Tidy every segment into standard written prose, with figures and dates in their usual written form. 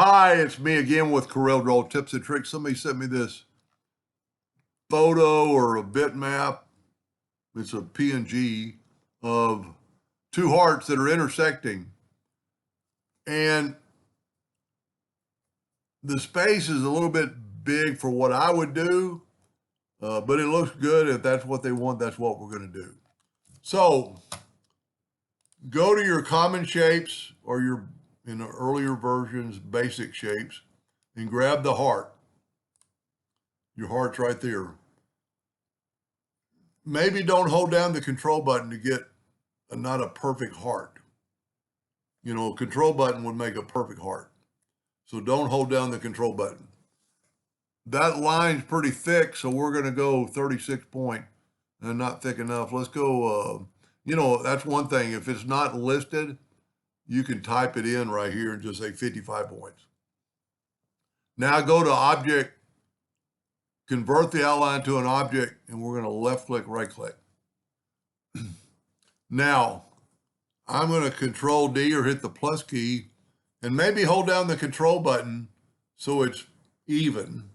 Hi, it's me again with Corel Draw Tips and Tricks. Somebody sent me this photo or a bitmap. It's a PNG of two hearts that are intersecting. And the space is a little bit big for what I would do, but it looks good. If that's what they want, that's what we're going to do. So go to your common shapes or your, in the earlier versions, basic shapes, and grab the heart. Your heart's right there. Maybe don't hold down the control button to get not a perfect heart. You know, a control button would make a perfect heart. So don't hold down the control button. That line's pretty thick, so we're going to go 36 point and not thick enough. Let's go, you know, that's one thing. If it's not listed, you can type it in right here and just say 55 points. Now go to Object, convert the outline to an object, and we're going to left click, right click. Now, I'm going to Control D or hit the plus key and maybe hold down the control button so it's even.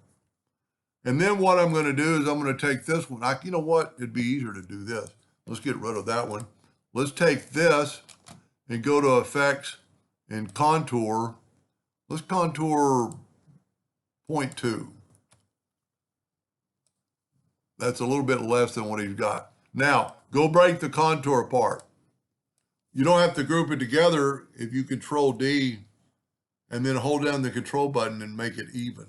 And then what I'm going to do is I'm going to take this one. You know what? It'd be easier to do this. Let's get rid of that one. Let's take this and go to Effects and Contour. Let's contour 0.2. That's a little bit less than what he's got. Now, go break the contour apart. You don't have to group it together if you Control D and then hold down the control button and make it even.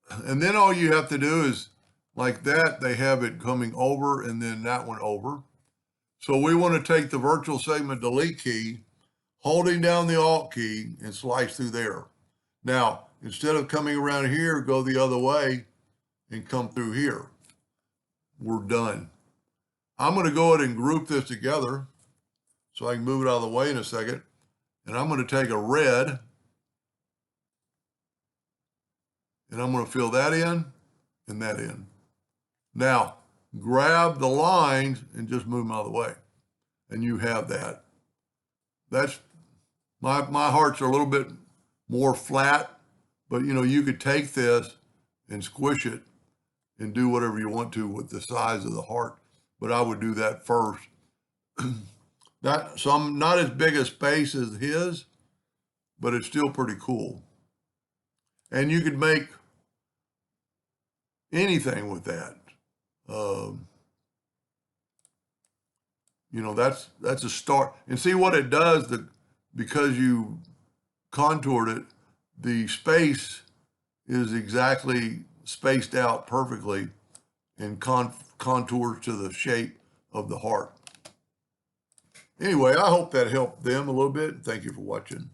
And then all you have to do is, like that, they have it coming over and then that one over. So we want to take the virtual segment delete key, holding down the Alt key and slice through there. Now, instead of coming around here, go the other way and come through here. We're done. I'm going to go ahead and group this together so I can move it out of the way in a second. And I'm going to take a red and I'm going to fill that in and that in. Now, grab the lines and just move them out of the way. And you have that. That's, my hearts are a little bit more flat, but you know, you could take this and squish it and do whatever you want to with the size of the heart. But I would do that first. So I'm not as big a space as his, but it's still pretty cool. And you could make anything with that. You know, that's a start. And see what it does, because you contoured it, the space is exactly spaced out perfectly and contours to the shape of the heart. Anyway, I hope that helped them a little bit. Thank you for watching.